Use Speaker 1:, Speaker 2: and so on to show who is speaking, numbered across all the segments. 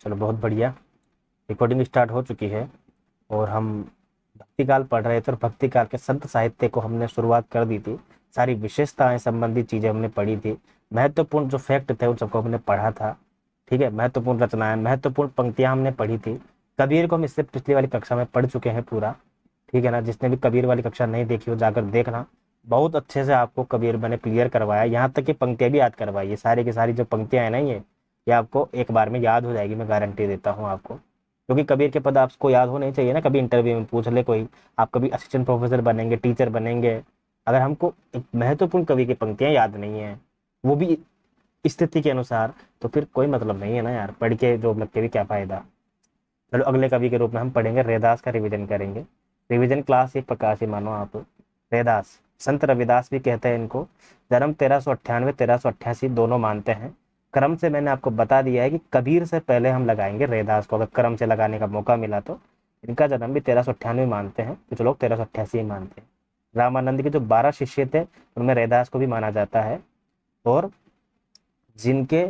Speaker 1: चलो बहुत बढ़िया। रिकॉर्डिंग स्टार्ट हो चुकी है और हम भक्तिकाल पढ़ रहे थे और भक्तिकाल के संत साहित्य को हमने शुरुआत कर दी थी। सारी विशेषताएं संबंधित चीजें हमने पढ़ी थी। महत्वपूर्ण जो फैक्ट थे उन सबको हमने पढ़ा था। ठीक है, महत्वपूर्ण रचनाएं, महत्वपूर्ण पंक्तियां हमने पढ़ी थी। कबीर को हम इससे पिछली वाली कक्षा में पढ़ चुके हैं पूरा। ठीक है ना, जिसने भी कबीर वाली कक्षा नहीं देखी हो जाकर देखना। बहुत अच्छे से आपको कबीर मैंने क्लियर करवाया, यहाँ तक कि पंक्तियां भी याद करवाई। ये सारी की सारी जो पंक्तियां हैं ना, ये आपको एक बार में याद हो जाएगी, मैं गारंटी देता हूँ आपको। क्योंकि कबीर के पद आपको याद होने चाहिए ना, कभी इंटरव्यू में पूछ ले कोई। आप कभी असिस्टेंट प्रोफेसर बनेंगे, टीचर बनेंगे, अगर हमको एक महत्वपूर्ण कवि की पंक्तियां याद नहीं है, वो भी स्थिति के अनुसार, तो फिर कोई मतलब नहीं है ना यार, पढ़ के जो मतलब के भी क्या फायदा। चलो अगले कवि के रूप में हम पढ़ेंगे, रैदास का रिवीजन करेंगे। रिवीजन क्लास एक प्रकार से मानो आप। रैदास, संत रविदास भी कहते हैं इनको। जन्म 1398 1388 दोनों मानते हैं। क्रम से मैंने आपको बता दिया है कि कबीर से पहले हम लगाएंगे रैदास को, अगर क्रम से लगाने का मौका मिला तो। इनका जन्म भी 1398 मानते हैं, कुछ लोग 1388 मानते हैं। रामानंद के जो 12 शिष्य थे उनमें रैदास को भी माना जाता है। और जिनके,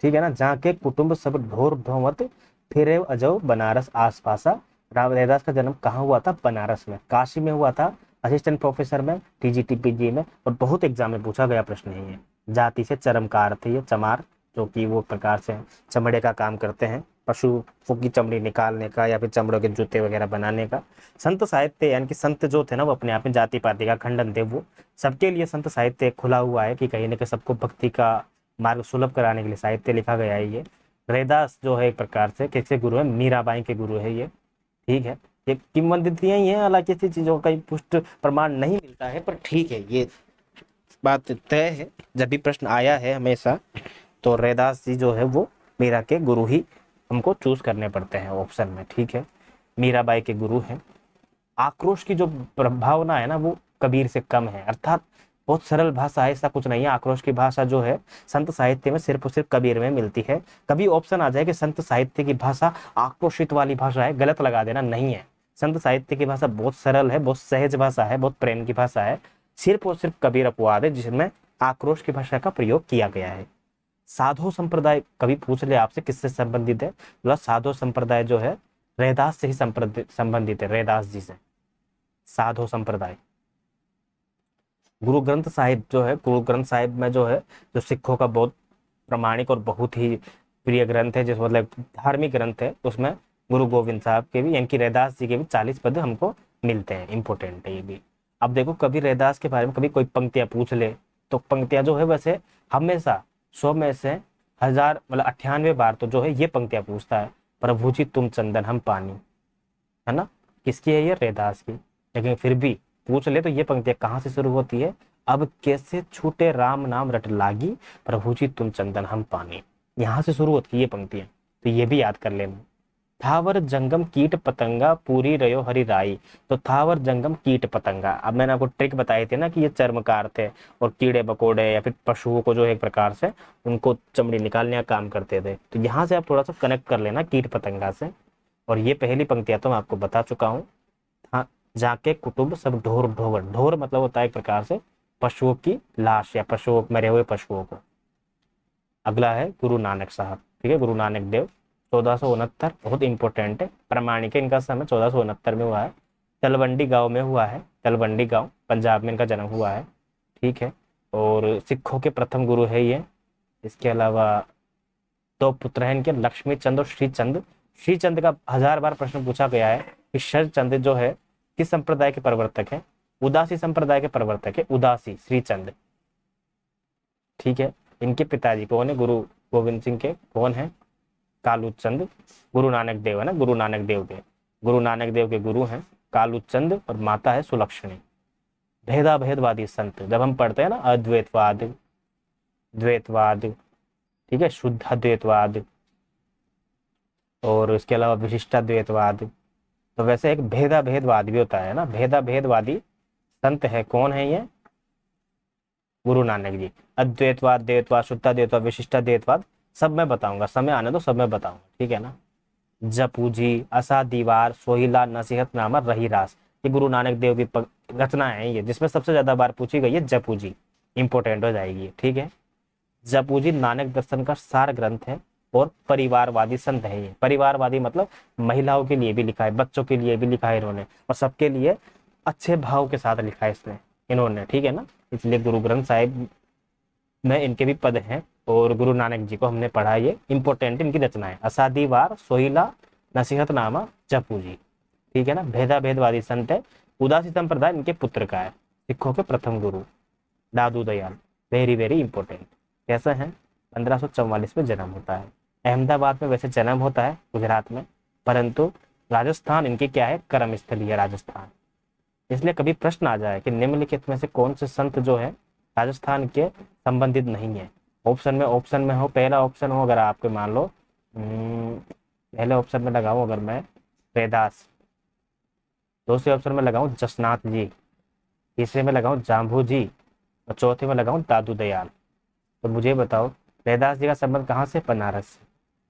Speaker 1: ठीक है ना, जहाँ के कुटुंब सब ढोर ढोमत फिरे अजो बनारस आस पासा। राम रैदास का जन्म कहाँ हुआ था? बनारस में, काशी में हुआ था। असिस्टेंट प्रोफेसर में, टीजीटी पीजी में, और बहुत एग्जाम में पूछा गया प्रश्न है ये। जाति से चरमकार थे ये, चमार, जो कि वो प्रकार से चमड़े का काम करते हैं, पशुओं की चमड़ी निकालने का या फिर चमड़ों के जूते वगैरह बनाने का। संत साहित्य यानी कि संत जो थे ना, वो अपने आप में जाति पाति का खंडन थे। वो सबके लिए संत साहित्य खुला हुआ है कि कहीं ना कहीं सबको भक्ति का मार्ग सुलभ कराने के लिए साहित्य लिखा गया है ये। रैदास जो है एक प्रकार से किसके गुरु है? मीराबाई के गुरु है ये। ठीक है, ये किंवदंतियां ही हैं, हालांकि ऐसी चीजों का पुष्ट प्रमाण नहीं मिलता है, पर ठीक है, ये बात तय है। जब भी प्रश्न आया है हमेशा, तो रैदास जी जो है वो मीरा के गुरु ही हमको चूज करने पड़ते हैं ऑप्शन में। ठीक है, मीराबाई के गुरु हैं। आक्रोश की जो भावना है ना, वो कबीर से कम है, अर्थात बहुत सरल भाषा है, ऐसा कुछ नहीं है। आक्रोश की भाषा जो है संत साहित्य में सिर्फ और सिर्फ कबीर में मिलती है। कभी ऑप्शन आ जाए कि संत साहित्य की भाषा आक्रोशित वाली भाषा है, गलत लगा देना, नहीं है। संत साहित्य की भाषा बहुत सरल है, बहुत सहज भाषा है, बहुत प्रेम की भाषा है। सिर्फ और सिर्फ कबीर अपवाद है जिसमें आक्रोश की भाषा का प्रयोग किया गया है। साधु संप्रदाय, कभी पूछ ले आपसे किससे संबंधित है, बोला साधु संप्रदाय जो है रैदास से ही संबंधित है, रैदास जी से। साधु संप्रदाय, गुरु ग्रंथ साहिब जो है, गुरु ग्रंथ साहिब में जो है, जो सिखों का बहुत प्रमाणिक और बहुत ही प्रिय ग्रंथ है, जिस मतलब धार्मिक ग्रंथ है, उसमें गुरु गोविंद साहब के भी यानी कि रैदास जी के भी 40 पद हमको मिलते हैं। इंपॉर्टेंट है ये भी। अब देखो, कभी रैदास के बारे में कभी कोई पंक्तियां पूछ ले, तो पंक्तियां जो है वैसे हमेशा 100 में से 1000 मतलब 98 बार तो जो है ये पंक्तियां पूछता है। प्रभु जी तुम चंदन हम पानी, है ना, किसकी है ये? रैदास की। लेकिन फिर भी पूछ ले तो ये पंक्तियां कहाँ से शुरू होती है? अब कैसे छूटे राम नाम रट लागी, प्रभु जी तुम चंदन हम पानी, यहाँ से शुरू होती है ये पंक्तियां। तो ये भी याद कर लेना। थावर जंगम कीट पतंगा पूरी रयो हरि राई। तो थावर जंगम कीट पतंगा, अब मैंने आपको ट्रिक बताई थी ना कि ये चर्मकार थे और कीड़े मकोड़े या फिर पशुओं को जो है एक प्रकार से उनको चमड़ी निकालने का काम करते थे। तो यहाँ से आप थोड़ा सा कनेक्ट कर लेना कीट पतंगा से। और ये पहली पंक्तियां तो मैं आपको बता चुका हूँ। हाँ, जाके कुटुंब सब ढोर ढोवर, ढोर मतलब होता है एक प्रकार से पशुओं की लाश या पशुओं, मरे हुए पशुओं को। अगला है गुरु नानक साहब। ठीक है, गुरु नानक देव 1469, बहुत इंपॉर्टेंट है, प्रमाणिक है। इनका समय 1469 में हुआ है। तलवंडी गांव में हुआ है, तलवंडी गांव पंजाब में इनका जन्म हुआ है। ठीक है, और सिखों के प्रथम गुरु है ये। इसके अलावा दो पुत्र हैं इनके, लक्ष्मी चंद और श्री चंद। श्री चंद का 1000 बार प्रश्न पूछा गया है कि शर चंद जो है किस संप्रदाय के प्रवर्तक है? उदासी संप्रदाय के प्रवर्तक है, उदासी श्री चंद। ठीक है, इनके पिताजी कौन है? गुरु गोविंद सिंह के कौन है? कालू चंद। गुरु नानक देव है ना, गुरु नानक देव के, गुरु नानक देव के गुरु हैं कालू चंद, और माता है सुलक्षणी। भेदा भेदवादी संत, जब हम पढ़ते हैं ना अद्वैतवाद, द्वैतवाद, ठीक है, शुद्ध अद्वैतवाद, और इसके अलावा विशिष्टाद्वैतवाद, तो वैसे एक भेदा भेदवाद भी होता है ना, भेदा भेदवादी संत है। कौन है ये? गुरु नानक जी। अद्वैतवाद, द्वैतवाद, शुद्धाद्वैतवाद, विशिष्टाद्वैतवाद सब मैं बताऊंगा, समय आने दो, सब मैं बताऊंगा। ठीक है ना। जपू जी, असा दीवार, सोहिला, नसीहत नामा, रही रास, ये गुरु नानक देव की रचना है ये, जिसमें सबसे ज्यादा बार पूछी गई है जपू जी। इंपॉर्टेंट हो जाएगी। ठीक है, जपू जी नानक दर्शन का सार ग्रंथ है। और परिवारवादी संत है ये। परिवारवादी मतलब महिलाओं के लिए भी लिखा है, बच्चों के लिए भी लिखा है इन्होंने, और सबके लिए अच्छे भाव के साथ लिखा है इसने इन्होंने, ठीक है ना। इसलिए गुरु ग्रंथ साहिब में इनके भी पद हैं, और गुरु नानक जी को हमने पढ़ा, ये इंपॉर्टेंट इनकी रचनाएं, असादीवार, सोहिला, नसीहतनामा, जपू जी, ठीक है ना। भेदा भेदवादी संत है, उदासी संप्रदाय इनके पुत्र का है, सिखों के प्रथम गुरु दादू दयाल, वेरी वेरी इंपॉर्टेंट। कैसा है, 1544 में जन्म होता है। अहमदाबाद में वैसे जन्म होता है, गुजरात में, परंतु राजस्थान इनकी क्या है, कर्म स्थली है राजस्थान। इसलिए कभी प्रश्न आ जाए कि निम्नलिखित में से कौन से संत जो है राजस्थान के संबंधित नहीं है, ऑप्शन में हो, पहला ऑप्शन हो अगर आपके मान लो पहले ऑप्शन में लगाऊं अगर मैं रैदास, दूसरे ऑप्शन में लगाऊं जसनाथ जी, तीसरे में लगाऊं जाम्बू जी, और चौथे में लगाऊं दादू दयाल। तो मुझे बताओ रैदास जी का संबंध कहाँ से, बनारस से।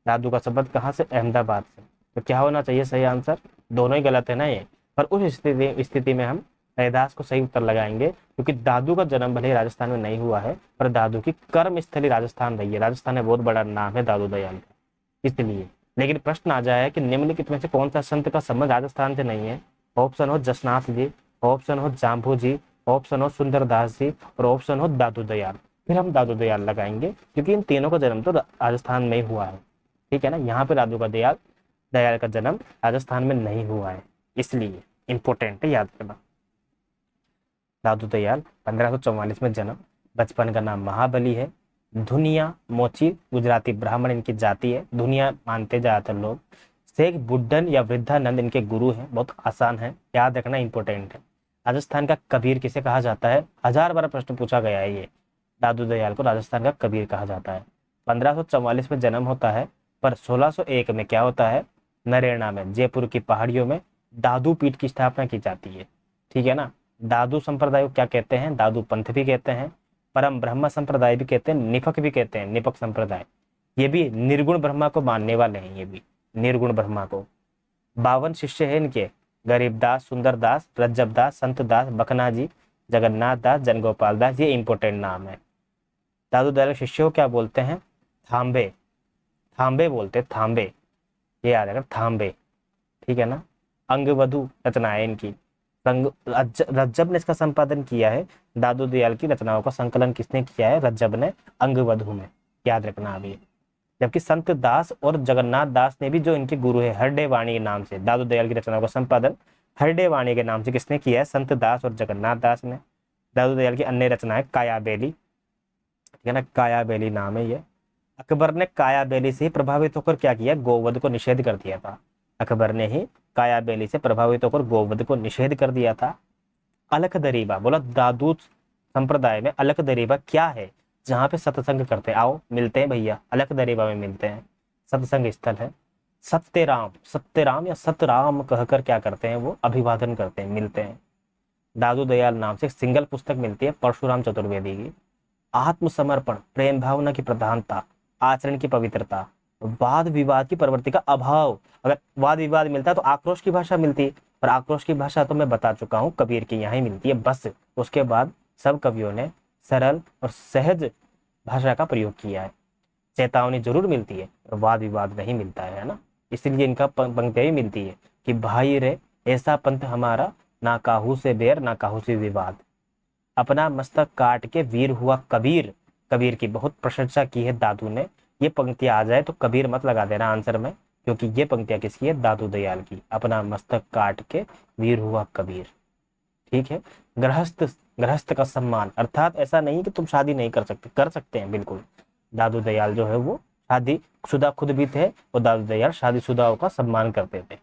Speaker 1: दादू का संबंध कहाँ से, अहमदाबाद से। तो क्या होना चाहिए सही आंसर, दोनों ही गलत है ना ये, पर उस स्थिति में हम रैदास को सही उत्तर लगाएंगे, क्योंकि दादू का जन्म भले ही राजस्थान में नहीं हुआ है, पर दादू की कर्म स्थली राजस्थान रही है। राजस्थान में बहुत बड़ा नाम है दादू दयाल का, इसलिए। लेकिन प्रश्न आ जाए कि निम्नलिखित में से कौन सा संत का संबंध राजस्थान से नहीं है, ऑप्शन हो जसनाथ जी, ऑप्शन हो जाम्बू जी, ऑप्शन हो सुंदरदास जी, और ऑप्शन हो दादू दयाल, फिर हम दादू दयाल लगाएंगे, क्योंकि इन तीनों का जन्म तो राजस्थान में ही हुआ है, ठीक है ना। यहाँ पे दादू का दयाल का जन्म राजस्थान में नहीं हुआ है, इसलिए इंपॉर्टेंट है, याद रखना। दादू दयाल 1544 में जन्म, बचपन का नाम महाबली है, धुनिया मोची गुजराती ब्राह्मण इनकी जाति है, धुनिया मानते ज्यादातर लोग। शेख बुड्ढन या वृद्धानंद इनके गुरु हैं, बहुत आसान है, याद रखना, इंपॉर्टेंट है। राजस्थान का कबीर किसे कहा जाता है, 1000 बार प्रश्न पूछा गया है ये, दादू दयाल को राजस्थान का कबीर कहा जाता है। 1544 में जन्म होता है, पर 1601 में क्या होता है, नरेना में जयपुर की पहाड़ियों में दादू पीठ की स्थापना की जाती है, ठीक है ना। दादू संप्रदाय को क्या कहते हैं, दादू पंथ भी कहते हैं, परम ब्रह्म संप्रदाय भी कहते हैं, निपक भी कहते हैं, निपक संप्रदाय। ये भी निर्गुण ब्रह्मा को मानने वाले हैं, ये भी निर्गुण ब्रह्मा को। 52 शिष्य है इनके, गरीबदास, सुंदरदास, रज्जबदास, संतदास, बखनाजी, जगन्नाथ दास, जनगोपाल दास, ये इंपोर्टेंट नाम है। दादू दयाल शिष्य को क्या बोलते हैं, थाम्बे, थाम्बे बोलते, थाम्बे, ये याद रखना, थाम्बे, ठीक है ना। अंगवधु रचना है इनकी, रज्जब ने इसका संपादन किया है। दादू दयाल की रचनाओं का संकलन किसने किया है, रज्जब ने, अंगवधु में, याद रखना अभी। जबकि संत दास और जगन्नाथ दास ने भी, जो इनके गुरु है, हरडे वाणी के नाम से दादू दयाल की रचनाओं का संपादन हरडे वाणी के नाम से किसने किया है, संत दास और जगन्नाथ दास ने। दादू दयाल की अन्य रचनाएं काया बेली, ठीक है ना, काया बेली नाम है ये। अकबर ने काया बेली से ही प्रभावित होकर क्या किया, गोवध को निषेध कर दिया था। अकबर ने ही काया बेली से प्रभावित होकर गोवध को निषेध कर दिया था। अलख दरीबा, बोला दादू संप्रदाय में अलख दरीबा क्या है, जहाँ पे सत्संग करते हैं, आओ मिलते हैं भैया, अलख दरीबा में मिलते हैं, सत्संग स्थल है। सत्यराम, सत्यराम या सतराम कहकर क्या करते हैं, वो अभिवादन करते हैं, मिलते हैं। दादू दयाल नाम से सिंगल पुस्तक मिलती है परशुराम चतुर्वेदी की। आत्मसमर्पण, प्रेम भावना की प्रधानता, आचरण की पवित्रता, वाद विवाद की प्रवृत्ति का अभाव। अगर वाद विवाद मिलता है तो आक्रोश की भाषा मिलती है, पर आक्रोश की भाषा तो मैं बता चुका हूँ, कबीर की यहाँ ही मिलती है बस। उसके बाद सब कवियों ने सरल और सहज भाषा का प्रयोग किया है। चेतावनी जरूर मिलती है, पर वाद विवाद नहीं मिलता है ना। इसलिए इनका पंक्तियां भी मिलती है कि भाई रे ऐसा पंथ हमारा, ना काहू से बैर ना काहू से विवाद, अपना मस्तक काट के वीर हुआ कबीर। कबीर की बहुत प्रशंसा की है दादू ने। ये पंक्तियां आ जाए तो कबीर मत लगा देना आंसर में, क्योंकि ये पंक्तियां किसकी है, दादू दयाल की, अपना मस्तक काट के वीर हुआ कबीर, ठीक है। गृहस्थ, गृहस्थ का सम्मान, अर्थात ऐसा नहीं कि तुम शादी नहीं कर सकते, कर सकते हैं बिल्कुल। दादू दयाल जो है वो शादी शुदा खुद भी थे, और दादू दयाल शादीशुदाओं का सम्मान करते थे।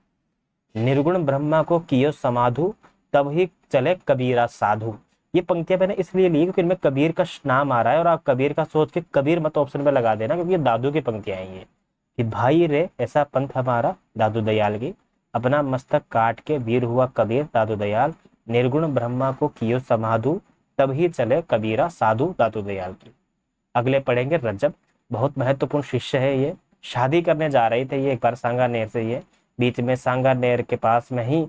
Speaker 1: निर्गुण ब्रह्मा को कियो समाधु, तब ही चले कबीरा साधु। ये पंक्तियां मैंने इसलिए ली क्योंकि इनमें कबीर का नाम आ रहा है, और आप कबीर का सोच के कबीर मत ऑप्शन में लगा देना, क्योंकि ये दादू की पंक्तियां हैं ये, कि भाई रे ऐसा पंथ हमारा, दादू दयाल की, अपना मस्तक काट के वीर हुआ कबीर, दादू दयाल, निर्गुण ब्रह्मा को कियो समाधु, तब ही चले कबीरा साधु, दादू दयाल की। अगले पढ़ेंगे रज्जब, बहुत महत्वपूर्ण शिष्य है ये। शादी करने जा रहे थे ये एक बार सांगानेर से, ये बीच में सांगानेर के पास में ही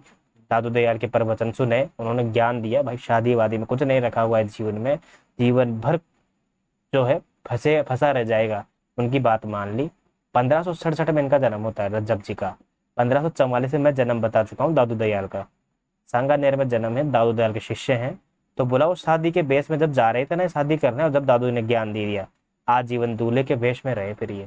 Speaker 1: दादू दयाल के प्रवचन सुने, उन्होंने ज्ञान दिया, भाई शादी वादी में कुछ नहीं रखा हुआ है जीवन में, जीवन भर जो है फंसा रह जाएगा, उनकी बात मान ली। 1567 में इनका जन्म होता है रज्जब जी का। 1544 में मैं जन्म बता चुका हूँ दादू दयाल का। सांगानेर में जन्म है, दादू दयाल के शिष्य हैं। तो बोला वो शादी के बेस में जब जा रहे थे ना शादी करने, और जब दादू ने ज्ञान दे दिया, आजीवन दूल्हे के वेश में रहे। फिर ये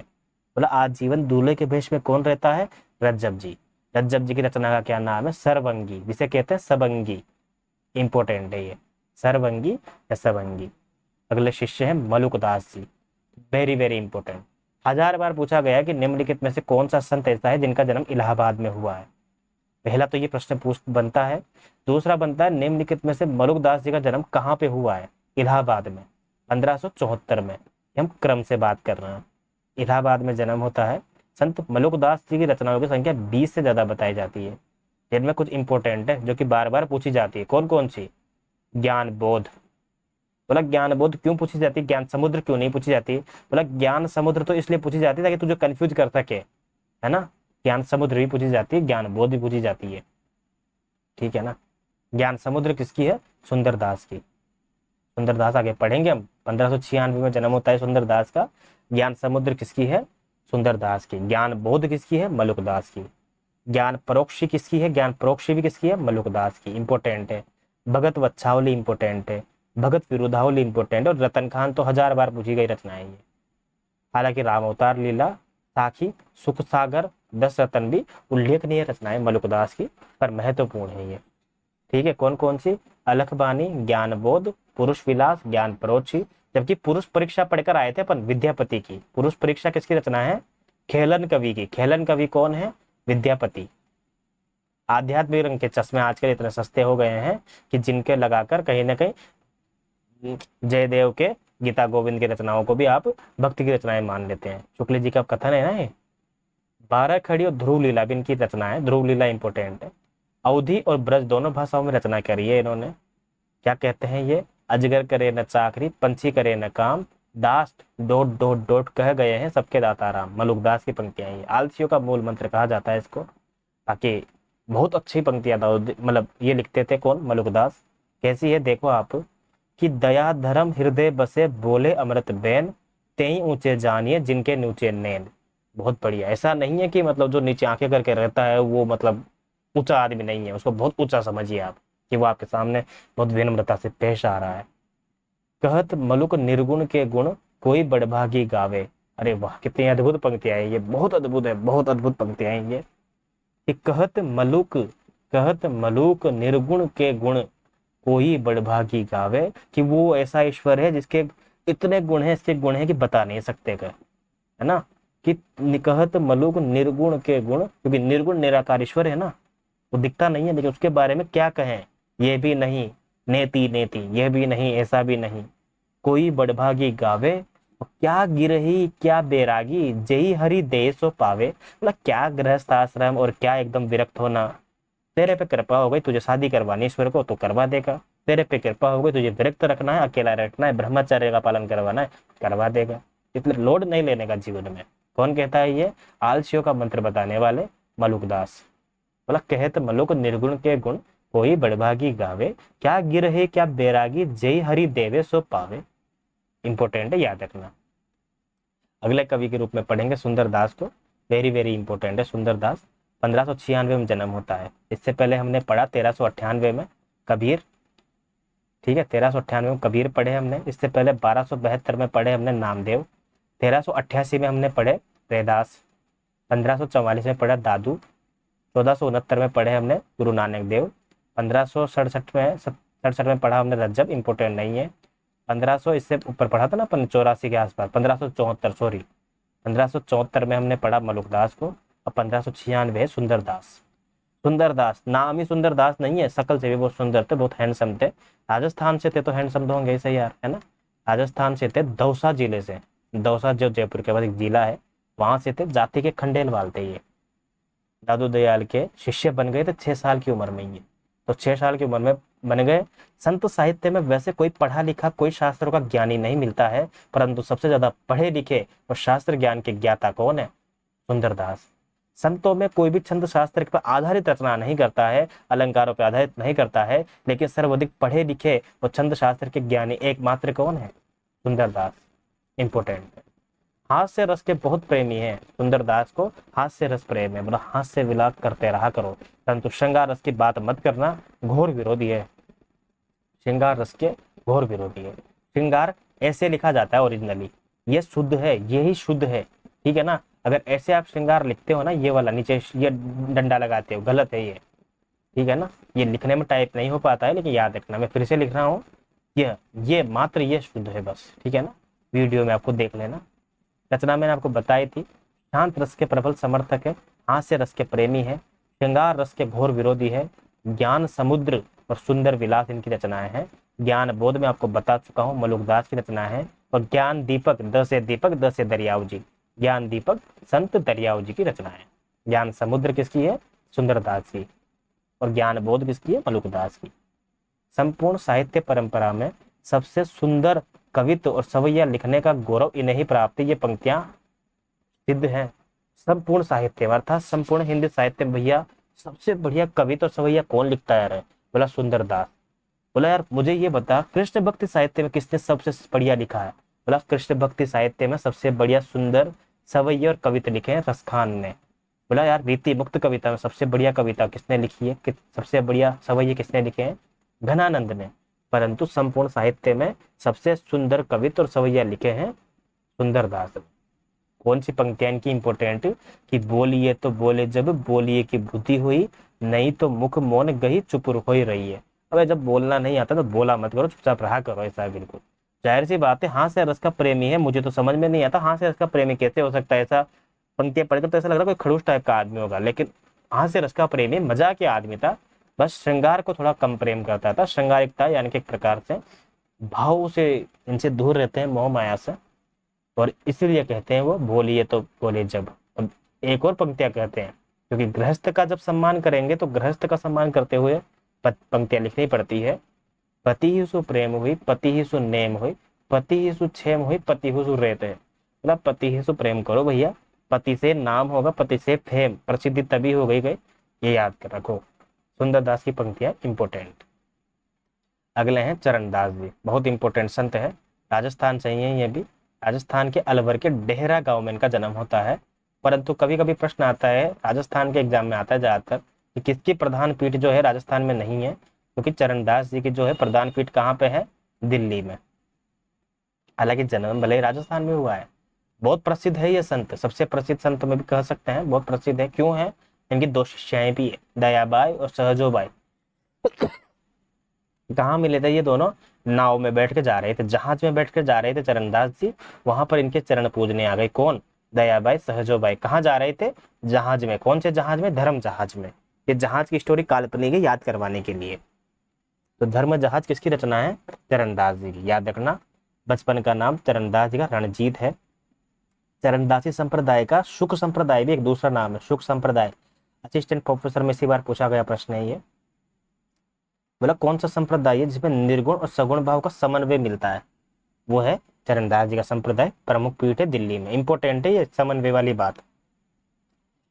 Speaker 1: बोला आजीवन दूल्हे के वेश में कौन रहता है? रज्जब जी। रज्जब जी की रचना का क्या नाम है? सर्वंगी, जिसे कहते हैं सबंगी। इंपॉर्टेंट है ये, सर्वंगी या सबंगी। अगले शिष्य हैं मलुकदास जी, वेरी वेरी इंपॉर्टेंट। 1000 बार पूछा गया है कि निम्नलिखित में से कौन सा संत ऐसा है जिनका जन्म इलाहाबाद में हुआ है। पहला तो ये प्रश्न पूछ बनता है। दूसरा बनता है निम्नलिखित में से मलुकदास जी का जन्म कहाँ पे हुआ है? इलाहाबाद में, 1574 में। हम क्रम से बात कर रहे हैं। इलाहाबाद में जन्म होता है। संत मलुकदास जी की रचनाओं की संख्या 20 से ज्यादा बताई जाती है, जिनमें कुछ इंपॉर्टेंट है जो कि बार बार पूछी जाती है। कौन कौन सी? ज्ञान बोध। बोला ज्ञान बोध क्यों पूछी जाती है, ज्ञान समुद्र क्यों नहीं पूछी जाती? बोला ज्ञान समुद्र तो इसलिए पूछी जाती है ताकि तुझे कंफ्यूज कर सके, है ना। ज्ञान समुद्र भी पूछी जाती है, ज्ञान बोध भी पूछी जाती है, ठीक है ना। ज्ञान समुद्र किसकी है? सुंदरदास की। सुंदरदास आगे पढ़ेंगे हम। 1596 में जन्म होता है सुंदरदास का। ज्ञान समुद्र किसकी है? सुंदरदास की। ज्ञान बोध किसकी है? मलुकदास की। ज्ञान परोक्षी किसकी है? ज्ञान परोक्षी भी किसकी है? मलुकदास की। इंपॉर्टेंट है। भगत वत्सावली इंपॉर्टेंट है। भगत विरुधावली इंपॉर्टेंट, और रतन खान तो 1000 बार पूछी गई रचना है ये। हालांकि राम अवतार लीला, साखी, सुख सागर, 10 रतन भी उल्लेखनीय रचनाएं मलुकदास की, पर महत्वपूर्ण है ये, ठीक है। कौन कौन सी? अलखबानी, ज्ञान बोध, पुरुष विलास, ज्ञान परोक्षी। जबकि पुरुष परीक्षा पढ़कर आए थे अपन विद्यापति की। पुरुष परीक्षा किसकी रचना है? खेलन कवि की। खेलन कवि कौन है? विद्यापति। आध्यात्मिक रंग के चश्मे आजकल इतने सस्ते हो गए हैं कि जिनके लगाकर कहीं ना कहीं जयदेव के गीता गोविंद की रचनाओं को भी आप भक्ति की रचनाएं मान लेते हैं। शुक्ल जी का कथन है ना ये। 12 खड़ी और ध्रुव लीला भी इनकी रचना है। ध्रुव लीला इंपॉर्टेंट है। अवधी और ब्रज दोनों भाषाओं में रचना करी है इन्होंने। क्या कहते हैं ये? अजगर करे न चाकरी, पंछी करे न काम, दास डोट डोट डोट कह गए हैं सबके दाता राम। मलुकदास की पंक्तियां हैं। आलसियों का मूल मंत्र कहा जाता है इसको। बाकी बहुत अच्छी पंक्तियां था, मतलब ये लिखते थे कौन? मलुकदास। कैसी है देखो आप, कि दया धर्म हृदय बसे बोले अमृत बैन, तेई ऊंचे जानिए जिनके नीचे नैन। बहुत बढ़िया। ऐसा नहीं है कि मतलब जो नीचे आंखें करके रहता है वो मतलब ऊंचा आदमी नहीं है, उसको बहुत ऊंचा समझिए आप, कि वो आपके सामने बहुत विनम्रता से पेश आ रहा है। कहत मलुक निर्गुण के गुण, कोई बड़भागी गावे। अरे वाह, कितनी अद्भुत पंक्तियां हैं ये, बहुत अद्भुत है, बहुत अद्भुत पंक्तियां हैं ये। कि कहत मलुक निर्गुण के गुण, कोई बड़भागी गावे। कि वो ऐसा ईश्वर है जिसके इतने गुण है, इसके गुण है कि बता नहीं सकते कर, है ना। कि निकहत मलुक निर्गुण के गुण, क्योंकि निर्गुण निराकार ईश्वर है ना, वो दिखता नहीं है, लेकिन उसके बारे में क्या कहें? ये भी नहीं, नेति नेति, ये भी नहीं, ऐसा भी नहीं। कोई बड़भागी गावे, और क्या गिरही क्या बैरागी, जय हरि दे सो पावे। मतलब क्या गृहस्थ आश्रम और क्या एकदम विरक्त होना। तेरे पे कृपा हो गई, तुझे शादी करवानी ईश्वर को तो करवा देगा। तेरे पे कृपा हो गई, तुझे विरक्त रखना है, अकेला रखना है, ब्रह्मचर्य का पालन करवाना है, करवा देगा। इतने लोड नहीं लेने का जीवन में। कौन कहता है ये? आलसियों का मंत्र बताने वाले मलुकदास। बोला कहत मलुक निर्गुण के गुण, कोई बड़भागी गावे, क्या गिरहे क्या बैरागी, जय हरि देवे सो पावे। इंपॉर्टेंट है, याद रखना। अगले कवि के रूप में पढ़ेंगे सुंदरदास को। वेरी वेरी इंपॉर्टेंट है सुंदरदास। 1596 में जन्म होता है। इससे पहले हमने पढ़ा 1398 में कबीर, ठीक है। 1398 में कबीर पढ़े हमने। इससे पहले 1272 में पढ़े हमने नामदेव। 1388 में हमने पढ़े रैदास। 1544 में पढ़ा दादू। 1469 में पढ़े हमने गुरु नानक देव। 1567 में पढ़ा हमने रज्जब, इंपॉर्टेंट नहीं है। 1500 इससे ऊपर पढ़ा था ना अपन, 84 के आसपास, 1574 सॉरी, 1574 में हमने पढ़ा मलुकदास को। और 1596 है सुंदरदास। सुंदरदास नाम ही सुंदरदास नहीं है, शकल से भी बहुत सुंदर थे, बहुत हैंडसम थे। राजस्थान से थे तो हैंडसम तो होंगे ऐसे यार, है ना। राजस्थान से थे, दौसा जिले से। दौसा जो जयपुर के बाद एक जिला है, वहां से थे। जाति के खंडेलवाल थे ये। दादू दयाल के शिष्य बन गए थे 6 साल की उम्र में ये। तो 6 साल की उम्र में बन गए। संत साहित्य में वैसे कोई पढ़ा लिखा, कोई शास्त्रों का ज्ञानी नहीं मिलता है, परंतु सबसे ज्यादा पढ़े लिखे और शास्त्र ज्ञान के ज्ञाता कौन है? सुंदरदास। संतों में कोई भी छंद शास्त्र पर आधारित रचना नहीं करता है, अलंकारों पर आधारित नहीं करता है, लेकिन सर्वाधिक पढ़े लिखे और छंद शास्त्र के ज्ञानी एकमात्र कौन है? सुंदरदास। इंपोर्टेंट है। हास्य रस के बहुत प्रेमी हैं, सुंदरदास को हास्य रस प्रेम है, मतलब हास्य विलास करते रहा करो, परंतु श्रृंगार रस की बात मत करना, घोर विरोधी है। श्रृंगार रस के घोर विरोधी है। श्रृंगार ऐसे लिखा जाता है ओरिजिनली, ये शुद्ध है, ये ही शुद्ध है, ठीक है ना। अगर ऐसे आप श्रृंगार लिखते हो ना, ये वाला नीचे ये डंडा लगाते हो, गलत है ये, ठीक है ना। ये लिखने में टाइप नहीं हो पाता है, लेकिन याद रखना, मैं फिर से लिख रहा हूँ, ये मात्र ये शुद्ध है बस, ठीक है ना। वीडियो में आपको देख लेना। रचना मैंने आपको बताई थी, शांत रस के प्रबल समर्थक है, हास्य रस के प्रेमी है, श्रृंगार रस के घोर विरोधी है, ज्ञान समुद्र और सुंदर विलास इनकी रचनाएं हैं। ज्ञान बोध में आपको बता चुका हूँ, मलुकदास की रचना है। और ज्ञान दीपक, द से दरियाव जी, ज्ञान दीपक संत दरियाव जी की रचना है। ज्ञान समुद्र किसकी है? सुंदरदास की। और ज्ञान बोध किसकी है? मलुकदास की। संपूर्ण साहित्य परंपरा में सबसे सुंदर कवित्व और सवैया लिखने का गौरव इन्हें ही प्राप्त है, ये पंक्तियां सिद्ध है। संपूर्ण साहित्य अर्थात संपूर्ण हिंदी साहित्य में भैया सबसे बढ़िया कविता और सवैया कौन लिखता है? बोला सुंदरदास। बोला यार मुझे ये बता, कृष्ण भक्ति साहित्य में किसने सबसे बढ़िया लिखा है? बोला कृष्ण भक्ति साहित्य में सबसे बढ़िया सुंदर सवैया और कविता लिखे हैं रसखान ने। बोला यार रीति मुक्त कविता में सबसे बढ़िया कविता किसने लिखी है, सबसे बढ़िया सवैया किसने लिखे हैं? घनानंद ने। परंतु संपूर्ण साहित्य में सबसे सुंदर कविता और सवैया लिखे हैं सुंदरदास। कौन सी पंक्तियां इनकी इंपोर्टेंट? कि बोलिए तो बोले जब, बोलिए की बुद्धि हुई, नहीं तो मुख मौन गई, चुप हो ही रही है। अबे जब बोलना नहीं आता तो बोला मत करो, चुपचाप रहा करो, ऐसा बिल्कुल जाहिर सी बात है। हास्य रस का प्रेमी है, मुझे तो समझ में नहीं आता हास्य रस का प्रेमी कैसे हो सकता है। ऐसा पंक्तियां पढ़कर तो ऐसा लग रहा है कोई खड़ूस टाइप का आदमी होगा, लेकिन हास्य रस का प्रेमी मजाक के आदमी था, बस श्रृंगार को थोड़ा कम प्रेम करता था। श्रृंगारिकता यानी कि एक प्रकार से भाव से इनसे दूर रहते हैं, मोह माया से, और इसीलिए कहते हैं वो बोलिए तो बोले जब। अब एक और पंक्तियां कहते हैं, क्योंकि गृहस्थ का जब सम्मान करेंगे तो गृहस्थ का सम्मान करते हुए पंक्तियां लिखनी पड़ती है। पति ही सु प्रेम हुई, पति ही सु नेम हुई, पति ही सु क्षेम हुई, पति ही सु रेत है। मतलब पति ही सु प्रेम करो भैया, पति से नाम होगा, पति से फेम प्रसिद्धि तभी हो गई, ये याद कर रखो। सुंदरदास की पंक्तियां इंपोर्टेंट। अगले हैं चरणदास जी, बहुत इंपॉर्टेंट संत है, राजस्थान से ही है ये भी। राजस्थान के अलवर के डेहरा गांव में इनका जन्म होता है। परंतु कभी कभी प्रश्न आता है, राजस्थान के एग्जाम में आता है ज्यादातर, कि किसकी प्रधान पीठ जो है राजस्थान में नहीं है, क्योंकि चरणदास जी की जो है प्रधान पीठ कहाँ पे है? दिल्ली में। हालांकि जन्म भले ही राजस्थान में हुआ है। बहुत प्रसिद्ध है ये संत, सबसे प्रसिद्ध संत में भी कह सकते हैं, बहुत प्रसिद्ध है। क्यों है? इनकी दो शिष्याएं भी है, दयाबाई और सहजोबाई। कहाँ मिले थे ये दोनों? नाव में बैठ के जा रहे थे, जहाज में बैठ कर जा रहे थे चरणदास जी, वहां पर इनके चरण पूजने आ गए। कौन? दयाबाई सहजोबाई। कहाँ जा रहे थे? जहाज में। कौन से जहाज में? धर्म जहाज में। ये जहाज की स्टोरी काल्पनिक है, याद करवाने के लिए। तो धर्म जहाज किसकी रचना है? चरणदास जी की, याद रखना। बचपन का नाम चरणदास जी का रणजीत है। चरणदासी संप्रदाय का शुक संप्रदाय भी एक दूसरा नाम है, शुक संप्रदाय। असिस्टेंट प्रोफेसर में इसी बार पूछा गया प्रश्न है ये। बोला कौन सा संप्रदाय है जिसमें निर्गुण और सगुण भाव का समन्वय मिलता है? वो है चरणदास जी का संप्रदाय, प्रमुख पीठ है दिल्ली में। इंपॉर्टेंट है ये समन्वय वाली बात।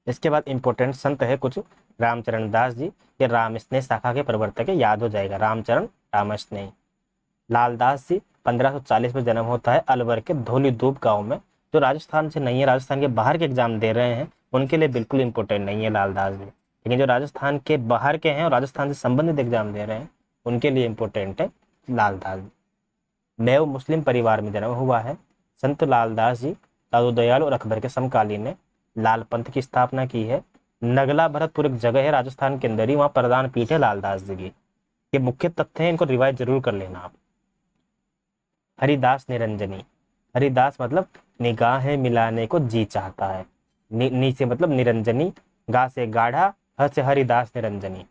Speaker 1: इसके बाद इंपॉर्टेंट संत है कुछ, रामचरण दास जी, ये राम स्नेह शाखा के प्रवर्तक है, याद हो जाएगा, रामचरण राम स्नेह। लालदास जी 1540 में जन्म होता है अलवर के धौलीधूप गांव में। जो राजस्थान से नहीं है, राजस्थान के बाहर के एग्जाम दे रहे हैं, उनके लिए बिल्कुल इंपॉर्टेंट नहीं है लालदास जी, लेकिन जो राजस्थान के बाहर के हैं और राजस्थान से संबंधित एग्जाम दे रहे हैं, उनके लिए इंपॉर्टेंट है लालदास जी। नैव मुस्लिम परिवार में जन्म हुआ है। संत लालदास जी दादू दयाल और अकबर के समकालीन ने लाल पंथ की स्थापना की है। नगला भरतपुर एक जगह है राजस्थान के अंदर ही, वहां प्रधान पीठ है लालदास जी की। ये मुख्य तथ्य है, इनको रिवाइज जरूर कर लेना आप। हरिदास निरंजनी, हरिदास मतलब निगाहें मिलाने को जी चाहता है, नी से मतलब निरंजनी, गा से गाढ़ा, ह से हरिदास निरंजनी,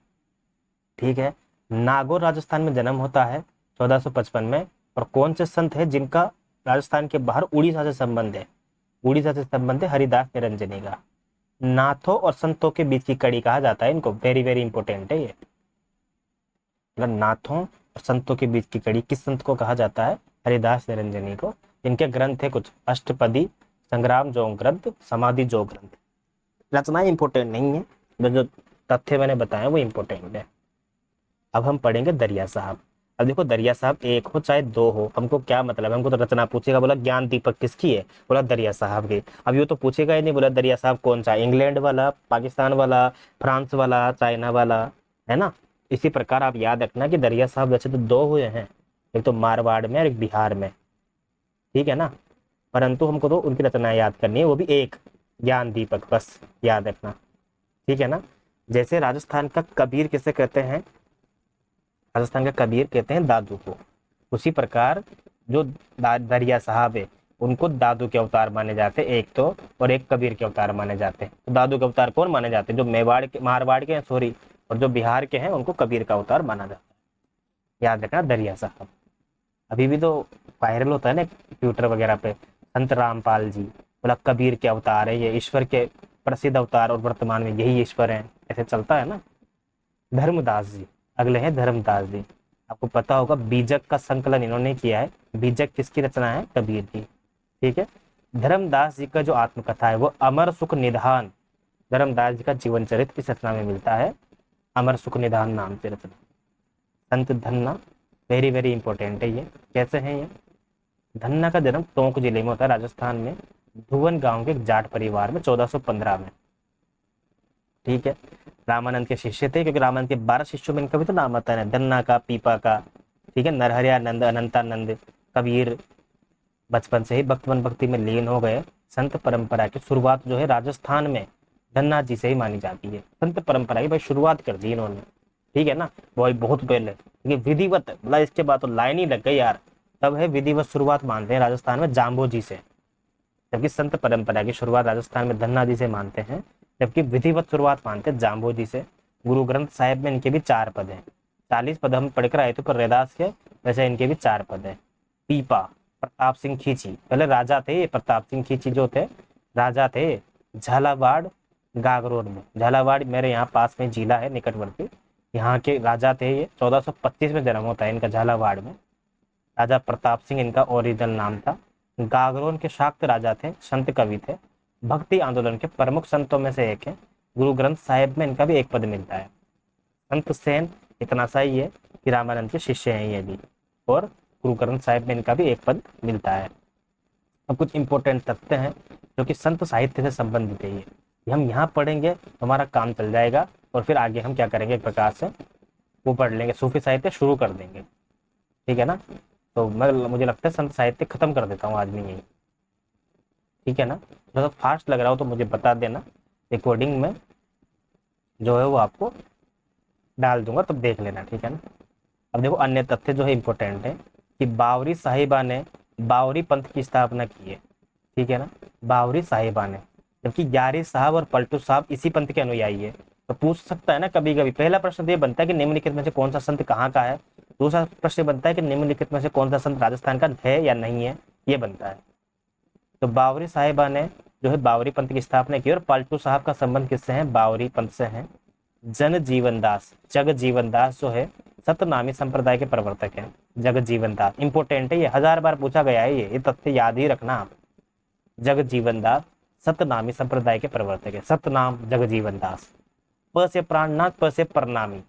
Speaker 1: ठीक है। नागौर राजस्थान में जन्म होता है 1455 में। और कौन से संत है जिनका राजस्थान के बाहर उड़ीसा से संबंध है? उड़ीसा से संबंध है हरिदास निरंजनी का। नाथों और संतों के बीच की कड़ी कहा जाता है इनको, वेरी वेरी इंपॉर्टेंट है ये। मतलब नाथों और संतों के बीच की कड़ी किस संत को कहा जाता है? हरिदास निरंजनी को। इनके ग्रंथ है कुछ, अष्टपदी, संग्राम जो ग्रंथ, समाधि जो ग्रंथ। रचनाएं इंपॉर्टेंट नहीं है, जो तथ्य मैंने बताया वो इंपॉर्टेंट है। अब हम पढ़ेंगे दरिया साहब। अब देखो दरिया साहब एक हो चाहे दो हो, हमको क्या मतलब है, हमको तो रचना पूछेगा, बोला ज्ञान दीपक किसकी है, बोला दरिया साहब की। अब ये तो पूछेगा ही नहीं, बोला दरिया साहब कौन सा, इंग्लैंड वाला, पाकिस्तान वाला, फ्रांस वाला, चाइना वाला, है ना। इसी प्रकार आप याद रखना कि दरिया साहब वैसे तो दो हुए हैं, एक तो मारवाड़ में और एक बिहार में, ठीक है ना। परंतु हमको तो उनकी रचनाएं याद करनी है, वो भी एक, ज्ञान दीपक, बस याद रखना, ठीक है ना। जैसे राजस्थान का कबीर किसे कहते हैं, राजस्थान का कबीर कहते हैं दादू को, उसी प्रकार जो दरिया साहब है उनको दादू के अवतार माने जाते हैं एक तो, और एक कबीर के अवतार माने जाते हैं। तो दादू के अवतार कौन माने जाते हैं, जो मेवाड़ के, मारवाड़ के हैं सॉरी, और जो बिहार के हैं उनको कबीर का अवतार माना जाता है, याद रखना दरिया साहब। अभी भी तो वायरल होता है ना ट्विटर वगैरह पे, संत रामपाल जी, बोला कबीर के अवतार है ये, ईश्वर के प्रसिद्ध अवतार और वर्तमान में यही ईश्वर है, ऐसे चलता है ना। धर्मदास जी अगले हैं, धर्मदास जी। आपको पता होगा बीजक का संकलन इन्होंने किया है, बीजक किसकी रचना है, कबीर की, ठीक है। धर्मदास जी का जो आत्मकथा है वो अमर सुख निधान, धर्मदास जी का जीवन चरित्र इस रचना में मिलता है, अमर सुख निधान नाम से रचना। संत धन्ना, वेरी वेरी इंपॉर्टेंट है ये, कैसे है ये, धन्ना का जन्म टोंक जिले में होता है राजस्थान में, धुवन गांव के एक जाट परिवार में 1415 में, ठीक है। रामानंद के शिष्य थे, क्योंकि रामानंद के 12 शिष्यों में इनका भी तो नाम आता है, धन्ना का, पीपा का, ठीक है, नरहरियानंद, अनंतानंद, कबीर बचपन से ही भक्तवन भक्ति में लीन हो गए। संत परंपरा की शुरुआत जो है राजस्थान में धन्ना जी से ही मानी जाती है, संत परंपरा की भाई शुरुआत कर दी इन्होंने, ठीक है ना, वही बहुत पहले, क्योंकि विधिवत मतलब इसके बाद तो लाइन ही लग गई यार, तब है विधिवत शुरुआत मानते हैं राजस्थान में जाम्बो जी से, जबकि संत परंपरा की शुरुआत राजस्थान में धन्ना जी से मानते हैं, जबकि विधिवत शुरुआत मानते हैं जाम्बो जी से। गुरु ग्रंथ साहिब में इनके भी 4 पद हैं, 40 पद हम पढ़कर आए थे पर रैदास के, वैसे इनके भी 4 पद हैं। पीपा, प्रताप सिंह खींची, पहले राजा थे, प्रताप सिंह खींची जो थे राजा थे, झालावाड़ गागरोड में, झालावाड़ मेरे यहाँ पास में जिला है निकटवर्ती, यहाँ के राजा थे ये, 1425 में जन्म होता है इनका झालावाड़ में, राजा प्रताप सिंह इनका ओरिजिनल नाम था। गागरोन के शाक्त राजा थे, संत कवि थे, भक्ति आंदोलन के प्रमुख संतों में से एक है। गुरु ग्रंथ साहिब में इनका भी एक पद मिलता है। संत सेन इतना सा ही है कि रामानंद के शिष्य हैं ये भी, और गुरु ग्रंथ साहिब में इनका भी एक पद मिलता है। अब कुछ इंपॉर्टेंट तथ्य हैं जो कि संत साहित्य से संबंधित है, ये हम यहाँ पढ़ेंगे तो हमारा काम चल जाएगा, और फिर आगे हम क्या करेंगे एक प्रकार से वो पढ़ लेंगे, सूफी साहित्य शुरू कर देंगे, ठीक है ना। तो मुझे लगता है संत साहित्य खत्म कर देता हूँ आज मैं यही, ठीक है ना। थोड़ा फास्ट लग रहा हो तो मुझे बता देना, रिकॉर्डिंग में जो है वो आपको डाल दूंगा, तब देख लेना, ठीक है ना। अब देखो अन्य तथ्य जो है इंपॉर्टेंट है कि बावरी साहिबा ने बावरी पंथ की स्थापना की है, ठीक है ना, बावरी साहिबा ने, जबकि ग्यारह साहब और पलटू साहब इसी पंथ के अनुयायी है। तो पूछ सकता है ना कभी कभी, पहला प्रश्न तो ये बनता है कि निम्नलिखित में से कौन सा संत कहाँ का है, दूसरा प्रश्न बनता है कि निम्नलिखित में से कौन सा संत राजस्थान का है या नहीं है, ये बनता है। तो बावरी साहिबा ने जो है बावरी पंथ की स्थापना की, और पलटू साहब का संबंध किससे है, बावरी पंथ से है। जन जीवन दास, जग जीवन दास जो है सतनामी संप्रदाय के प्रवर्तक हैं, जग जीवन दास इंपोर्टेंट है, ये 1000 बार पूछा गया है, ये तथ्य याद ही रखना आप। जग जीवन दास सतनामी संप्रदाय के प्रवर्तक है, सतनाम जग जीवन दास, प से प्राणनाथ, प से प्रणामी,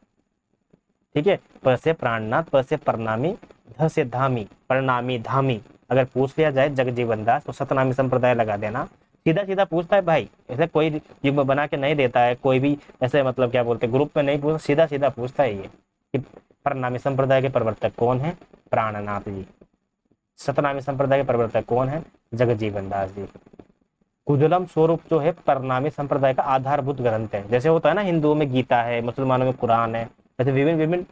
Speaker 1: ठीक है, प से प्राणनाथ, प से प्रणामी, ध से धामी, प्रणामी धामी, अगर पूछ लिया जाए जगजीवन दास तो सतनामी संप्रदाय लगा देना। सीधा सीधा पूछता है भाई, ऐसे कोई युग्म बना के नहीं देता है कोई भी, ऐसे मतलब क्या बोलते ग्रुप में नहीं पूछता, सीधा सीधा पूछता है ये कि प्रणामी संप्रदाय के प्रवर्तक कौन है, प्राणनाथ जी। सतनामी संप्रदाय के प्रवर्तक कौन है, जगजीवन दास जी। कुजलम स्वरूप जो है प्रणामी संप्रदाय का आधारभूत ग्रंथ है, जैसे होता है ना हिंदुओं में गीता है, मुसलमानों में कुरान है, ऐसे विभिन्न विभिन्न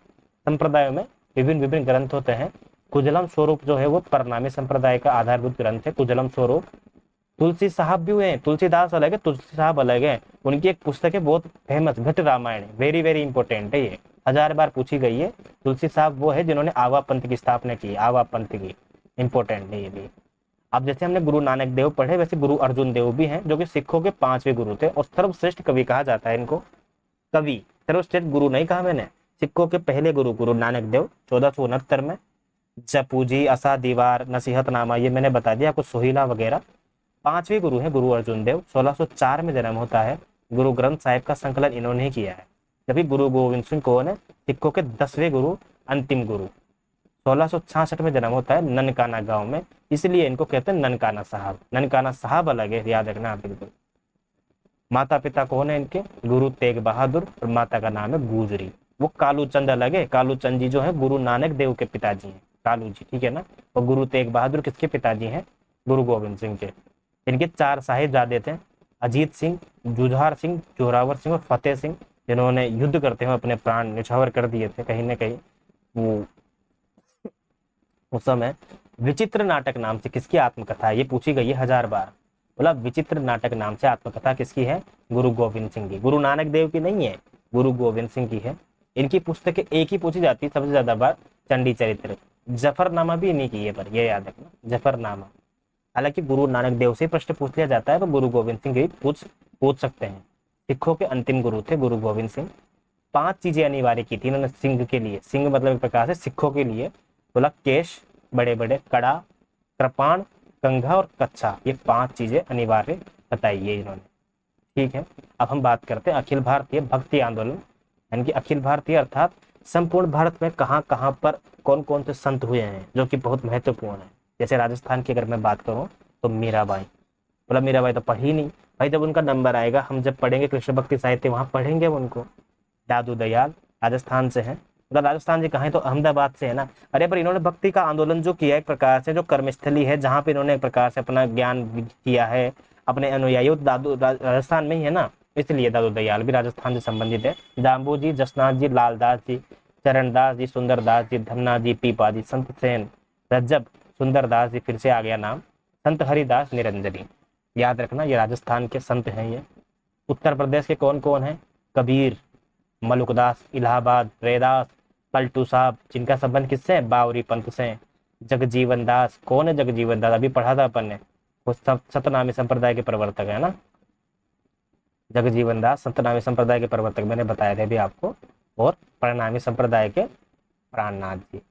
Speaker 1: संप्रदायों में विभिन्न विभिन्न ग्रंथ होते हैं। कुजलम स्वरूप जो है वो प्रणामी संप्रदाय का आधारभूत ग्रंथ है, कुजलम स्वरूप। तुलसी साहब भी हुए हैं, तुलसीदास अलग है, तुलसी साहब अलग है, उनकी एक पुस्तक है बहुत फेमस, घट रामायण, वेरी वेरी इंपॉर्टेंट है, ये 1000 बार पूछी गई है। तुलसी साहब वो है जिन्होंने आवा पंथ की स्थापना की, आवा पंथ की, इंपॉर्टेंट है ये भी। अब जैसे हमने गुरु नानक देव पढ़े, वैसे गुरु अर्जुन देव भी हैं जो कि सिखों के 5वें गुरु थे, और सर्वश्रेष्ठ कवि कहा जाता है इनको, कवि, सर्वश्रेष्ठ गुरु नहीं कहा मैंने, सिखों के पहले गुरु गुरु नानक देव 1469 में, जपूजी, असा दीवार, नसीहतनामा ये मैंने बता दिया आपको, सोहिला वगैरह। 5वें गुरु है गुरु अर्जुन देव, 1604 में जन्म होता है। गुरु ग्रंथ साहिब का संकलन इन्होंने ही किया है। जबकि गुरु गोविंद सिंह कौन है, सिखों के 10वें गुरु, अंतिम गुरु, 1666 में जन्म होता है ननकाना गांव में, इसलिए इनको कहते हैं ननकाना साहब। ननकाना साहब अलग है, याद रखना आप बिल्कुल। माता पिता कौन है इनके? गुरु तेग बहादुर, और माता का नाम है गुजरी। वो कालू चंद अलग है, कालू चंद जी जो है गुरु नानक देव के पिताजी हैं, कालू जी, ठीक है ना। और गुरु तेग बहादुर किसके पिताजी हैं? गुरु गोविंद सिंह के। इनके 4 साहिबजादे थे, अजीत सिंह, जुझार सिंह, जोरावर सिंह और फतेह सिंह, जिन्होंने युद्ध करते हुए अपने प्राण न्यौछावर कर दिए थे कहीं ना कहीं। वो उस समय विचित्र नाटक नाम से किसकी आत्मकथा है, ये पूछी गई है 1000 बार। बोला विचित्र नाटक नाम से आत्मकथा किसकी है? गुरु गोविंद सिंह की। गुरु नानक देव की नहीं है, गुरु गोविंद सिंह की है। इनकी पुस्तकें एक ही पूछी जाती है सबसे ज्यादा बार, चंडी चरित्र। जफरनामा भी इन्हीं की है, पर ये याद रखना, जफरनामा। हालांकि गुरु नानक देव से प्रश्न पूछ लिया जाता है, तो गुरु गोविंद सिंह भी पूछ सकते हैं। सिखों के अंतिम गुरु थे गुरु गोविंद सिंह। 5 चीजें अनिवार्य की थी इन्होंने सिंह के लिए। सिंह मतलब एक प्रकार से सिखों के लिए। बोला केश बड़े बड़े, कड़ा, कृपाण, कंघा और कच्छा, ये 5 चीजें अनिवार्य बताई है इन्होंने। ठीक है, अब हम बात करते हैं अखिल भारतीय भक्ति आंदोलन, यानी कि अखिल भारतीय अर्थात संपूर्ण भारत में कहाँ कहाँ पर कौन कौन से संत हुए हैं जो कि बहुत महत्वपूर्ण है। जैसे राजस्थान की अगर मैं बात करूँ तो मीराबाई। बोला मीराबाई तो पढ़ी नहीं भाई, जब उनका नंबर आएगा हम जब पढ़ेंगे कृष्ण भक्ति साहित्य वहां पढ़ेंगे उनको। दादू दयाल राजस्थान से है। मतलब राजस्थान जी कहाँ है तो अहमदाबाद से है ना। अरे पर इन्होंने भक्ति का आंदोलन जो किया एक प्रकार से, जो कर्मस्थली है जहाँ पे इन्होंने एक प्रकार से अपना ज्ञान किया है अपने अनुयायियों, दादू राजस्थान में ही है ना, इसलिए दादू दयाल भी राजस्थान से संबंधित है। जाम्बू जी, जसनाथ जी, लालदास जी, चरणदास जी, सुंदरदास जी, धन्ना जी, पीपा जी, संत सेन, रज्जब, सुंदरदास जी, फिर से आ गया नाम, संत हरिदास, निरंजनी। याद रखना ये राजस्थान के संत हैं ये। उत्तर प्रदेश के कौन कौन है? कबीर, मलुकदास, इलाहाबाद, रैदास, पलटू साहब, जिनका संबंध किससे है? बावरी पंथ से। जगजीवन दास, कौन है जगजीवन दास? अभी पढ़ा था अपन ने, वो सतनामी संप्रदाय के प्रवर्तक है ना। जगजीवन दास सतनामी संप्रदाय के प्रवर्तक मैंने बताया थे अभी आपको। और परिणामी संप्रदाय के प्राणनाथ जी।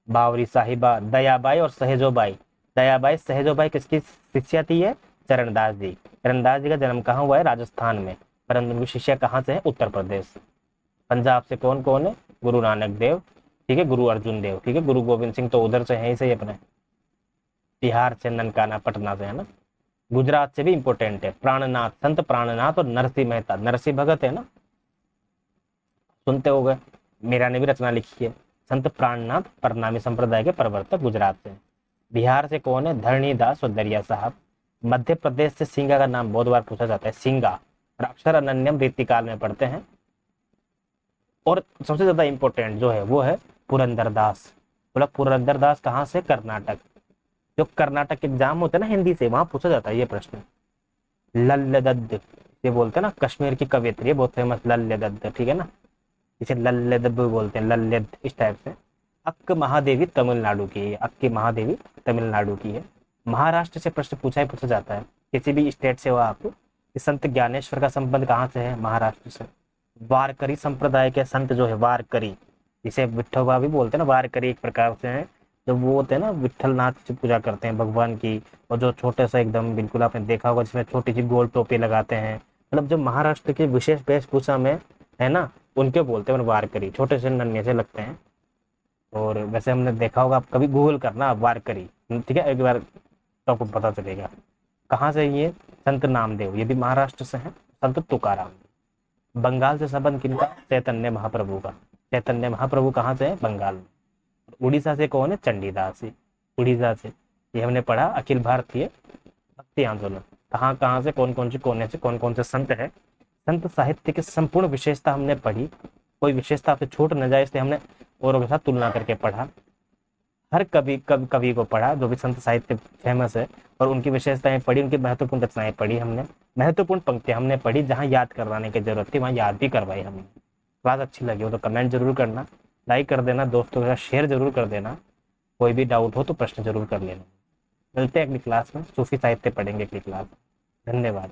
Speaker 1: बावरी साहिबा, दयाबाई और सहेजोबाई। दयाबाई सहेजोबाई किसकी शिष्या थी? है चरणदास जी। चरणदास जी का जन्म कहाँ हुआ है? राजस्थान में, परंतु उनकी शिष्या कहाँ से है? उत्तर प्रदेश। पंजाब से कौन कौन है? गुरु नानक देव, ठीक है, गुरु अर्जुन देव, ठीक है, गुरु गोविंद सिंह तो उधर से है ही सही अपने। बिहार से ननकाना पटना से है ना। गुजरात से भी इंपोर्टेंट है, प्राणनाथ, संत प्राणनाथ और नरसिंह मेहता। नरसिंह भगत है ना, सुनते हो गए, मीरा ने भी रचना लिखी है। संत प्राणनाथ परनामी संप्रदाय के प्रवर्तक गुजरात से। बिहार से कौन है? धरणीदास और दरिया साहब। मध्य प्रदेश से सिंगा का नाम बहुत बार पूछा जाता है, सिंगा, और अक्षर अनन्यम रीतिकाल में पढ़ते हैं। और सबसे ज्यादा इंपॉर्टेंट जो है वो है पुरंदरदास। बोला पुरंदरदास कहाँ से? कर्नाटक। जो कर्नाटक एग्जाम होते हैं ना हिंदी से, वहां पूछा जाता है ये प्रश्न। लल्ल दत्त, ये बोलते हैं ना, कश्मीर की कवियत्री है बहुत फेमस, लल्ल दत्त, ठीक है ना, इसे लल्ल दत्त बोलते हैं, लल्ल इस टाइप से। अक्क महादेवी तमिलनाडु की है, अक्की महादेवी तमिलनाडु की है। महाराष्ट्र से प्रश्न पूछा जाता है, किसी भी स्टेट से हो आप। संत ज्ञानेश्वर का संबंध कहाँ से है? महाराष्ट्र से। वारकरी संप्रदाय के संत जो है वारकरी, जिसे विठोबा भी बोलते हैं ना, वारकरी एक प्रकार से है, जब वो होते हैं ना विठलनाथ की पूजा करते हैं भगवान की, और जो छोटे सा एकदम बिल्कुल आपने देखा होगा जिसमें छोटी सी गोल टोपी लगाते हैं, मतलब जो महाराष्ट्र की विशेष वेशभूषा में है ना, उनके बोलते हैं वारकरी, छोटे से नन्हे से लगते हैं। और वैसे हमने देखा होगा, आप कभी गूगल करना वारकरी, ठीक है, एक बार तो आपको पता चलेगा। कहाँ से ये? संत नामदेव, ये भी महाराष्ट्र से है। संत तुकाराम। बंगाल से संबंध किनका? चैतन्य महाप्रभु का। चैतन्य महाप्रभु कहाँ से है? बंगाल में। उड़ीसा से कौन है? चंडीदास जी, उड़ीसा से। ये हमने पढ़ा अखिल भारतीय भक्ति आंदोलन, कहाँ कहाँ से कौन कौन से कोने से कौन कौन से संत है। संत साहित्य की संपूर्ण विशेषता हमने पढ़ी, कोई विशेषता आपसे छूट न जाए इसलिए हमने औरों के साथ तुलना करके पढ़ा। हर कवि को पढ़ा जो भी संत साहित्य फेमस है, और उनकी विशेषताएं पढ़ी, उनकी महत्वपूर्ण रचनाएं पढ़ी हमने, महत्वपूर्ण पंक्तियां हमने पढ़ी, जहां याद करवाने की जरूरत थी वहां याद भी करवाई हमने। क्लास अच्छी लगी हो तो कमेंट जरूर करना, लाइक कर देना, दोस्तों के साथ शेयर जरूर कर देना। कोई भी डाउट हो तो प्रश्न जरूर कर लेना। मिलते हैं अगली क्लास में, सूफी साहित्य पढ़ेंगे अगली क्लास। धन्यवाद।